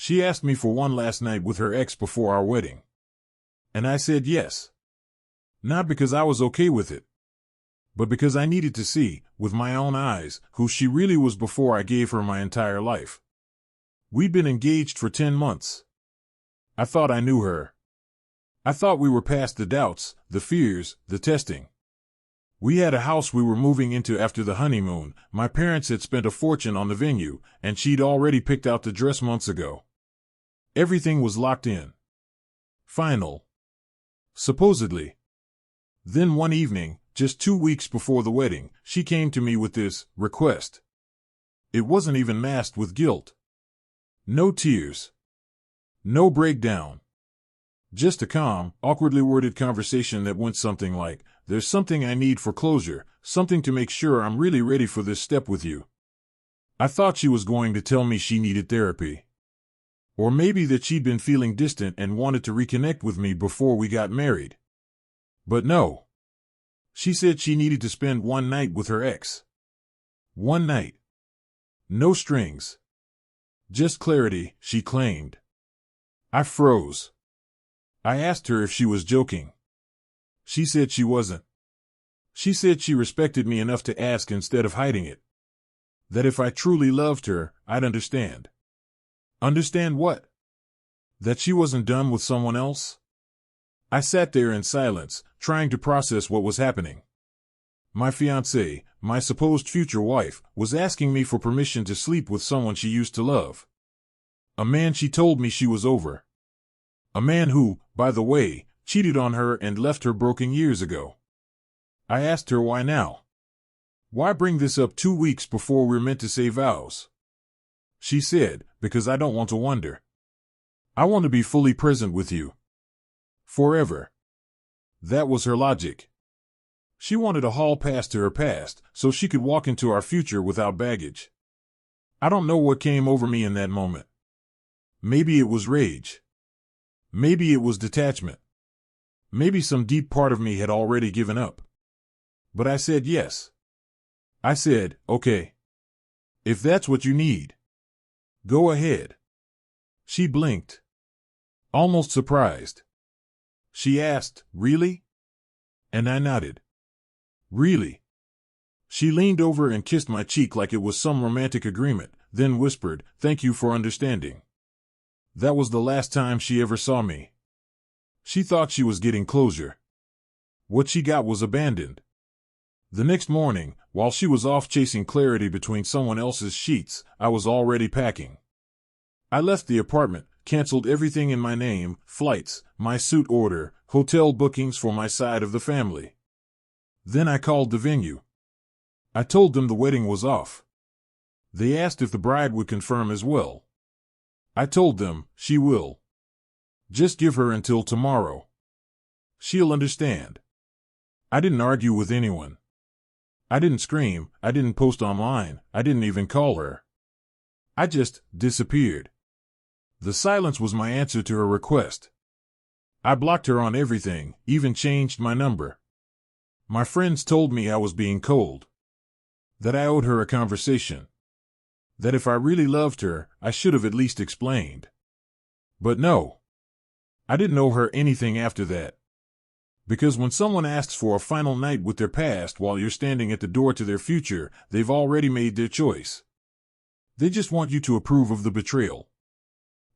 She asked me for one last night with her ex before our wedding. And I said yes. Not because I was okay with it, but because I needed to see, with my own eyes, who she really was before I gave her my entire life. We'd been engaged for 10 months. I thought I knew her. I thought we were past the doubts, the fears, the testing. We had a house we were moving into after the honeymoon. My parents had spent a fortune on the venue, and she'd already picked out the dress months ago. Everything was locked in. Final. Supposedly. Then one evening, just 2 weeks before the wedding, she came to me with this request. It wasn't even masked with guilt. No tears. No breakdown. Just a calm, awkwardly worded conversation that went something like, "There's something I need for closure, something to make sure I'm really ready for this step with you." I thought she was going to tell me she needed therapy. Or maybe that she'd been feeling distant and wanted to reconnect with me before we got married. But no. She said she needed to spend one night with her ex. One night. No strings. Just clarity, she claimed. I froze. I asked her if she was joking. She said she wasn't. She said she respected me enough to ask instead of hiding it. That if I truly loved her, I'd understand. Understand what? That she wasn't done with someone else? I sat there in silence, trying to process what was happening. My fiancée, my supposed future wife, was asking me for permission to sleep with someone she used to love. A man she told me she was over. A man who, by the way, cheated on her and left her broken years ago. I asked her why now. Why bring this up 2 weeks before we're meant to say vows? She said, because I don't want to wonder. I want to be fully present with you. Forever. That was her logic. She wanted a hall pass to her past, so she could walk into our future without baggage. I don't know what came over me in that moment. Maybe it was rage. Maybe it was detachment. Maybe some deep part of me had already given up. But I said yes. I said, okay. If that's what you need. Go ahead. She blinked. Almost surprised. She asked, really? And I nodded. Really? She leaned over and kissed my cheek like it was some romantic agreement, then whispered, "Thank you for understanding." That was the last time she ever saw me. She thought she was getting closure. What she got was abandoned. The next morning, while she was off chasing clarity between someone else's sheets, I was already packing. I left the apartment, canceled everything in my name, flights, my suit order, hotel bookings for my side of the family. Then I called the venue. I told them the wedding was off. They asked if the bride would confirm as well. I told them, she will. Just give her until tomorrow. She'll understand. I didn't argue with anyone. I didn't scream, I didn't post online, I didn't even call her. I just disappeared. The silence was my answer to her request. I blocked her on everything, even changed my number. My friends told me I was being cold. That I owed her a conversation. That if I really loved her, I should have at least explained. But no. I didn't owe her anything after that. Because when someone asks for a final night with their past while you're standing at the door to their future, they've already made their choice. They just want you to approve of the betrayal.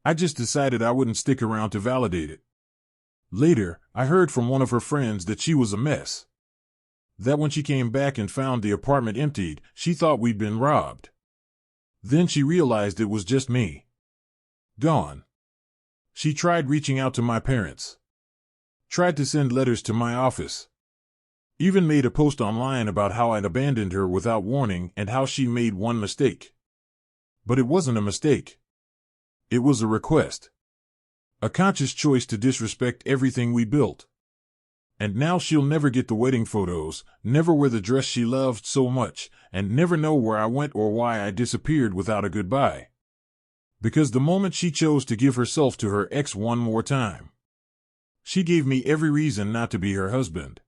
I just decided I wouldn't stick around to validate it. Later, I heard from one of her friends that she was a mess. That when she came back and found the apartment emptied, she thought we'd been robbed. Then she realized it was just me. Gone. She tried reaching out to my parents. Tried to send letters to my office. Even made a post online about how I'd abandoned her without warning and how she made one mistake. But it wasn't a mistake. It was a request. A conscious choice to disrespect everything we built. And now she'll never get the wedding photos, never wear the dress she loved so much, and never know where I went or why I disappeared without a goodbye. Because the moment she chose to give herself to her ex one more time, she gave me every reason not to be her husband.